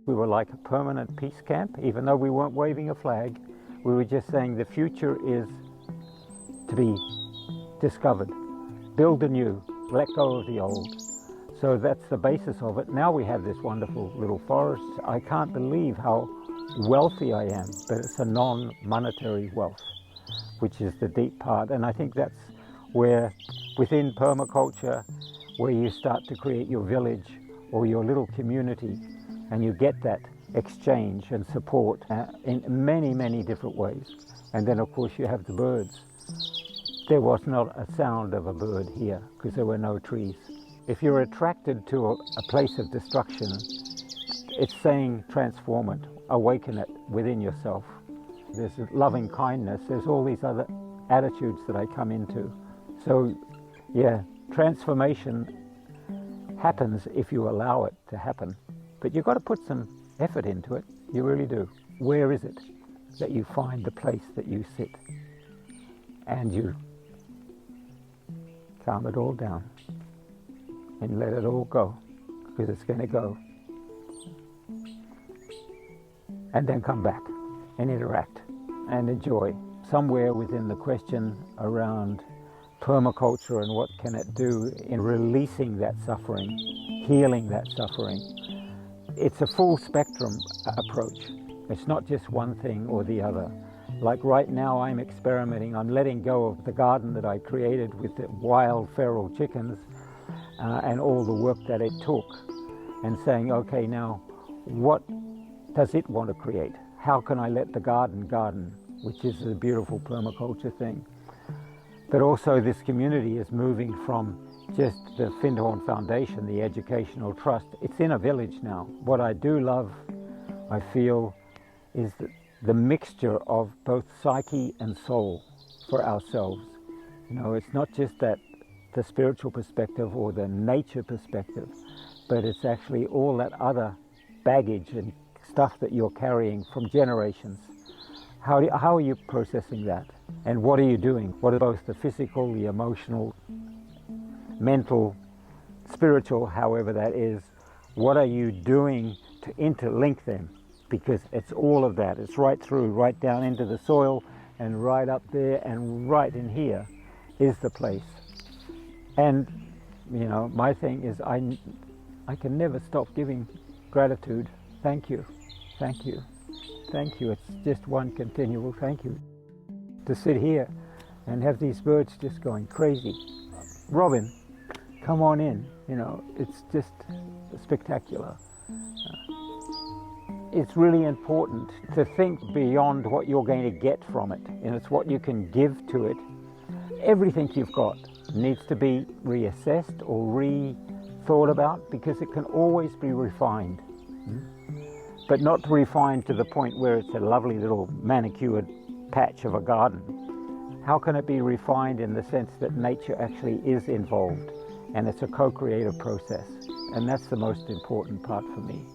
We were like a permanent peace camp, even though we weren't waving a flag. We were just saying the future is to be discovered. Build anew, let go of the old. So that's the basis of it. Now we have this wonderful little forest. I can't believe how wealthy I am, but it's a non-monetary wealth, which is the deep part. And I think that's where, within permaculture, where you start to create your village or your little community, and you get that exchange and support in many, many different ways. And then, of course, you have the birds. There was not a sound of a bird here because there were no trees. If you're attracted to a place of destruction, it's saying transform it, awaken it within yourself. There's loving kindness, there's all these other attitudes that I come into. So yeah, transformation happens if you allow it to happen. But you've got to put some effort into it, you really do. Where is it that you find the place that you sit and you calm it all down and let it all go, because it's going to go. And then come back and interact and enjoy. Somewhere within the question around permaculture and what can it do in releasing that suffering, healing that suffering. It's a full spectrum approach. It's not just one thing or the other. Like right now I'm experimenting, I'm letting go of the garden that I created with the wild feral chickens and all the work that it took, and saying, okay, now what does it want to create? How can I let the garden, which is a beautiful permaculture thing. But also this community is moving from just the Findhorn Foundation, the educational trust. It's in a village now. What I do love, I feel, is the mixture of both psyche and soul for ourselves. You know, it's not just that the spiritual perspective or the nature perspective, but it's actually all that other baggage and stuff that you're carrying from generations. How are you processing that? And what are you doing? What are both the physical, the emotional, mental, spiritual, however that is, what are you doing to interlink them? Because it's all of that. It's right through, right down into the soil, and right up there, and right in here is the place. And, you know, my thing is I can never stop giving gratitude. Thank you, thank you, thank you. It's just one continual thank you. To sit here and have these birds just going crazy. Robin, come on in. You know, it's just spectacular. It's really important to think beyond what you're going to get from it, and it's what you can give to it. Everything you've got needs to be reassessed or rethought about, because it can always be refined. But not refined to the point where it's a lovely little manicured patch of a garden. How can it be refined in the sense that nature actually is involved and it's a co-creative process? And that's the most important part for me.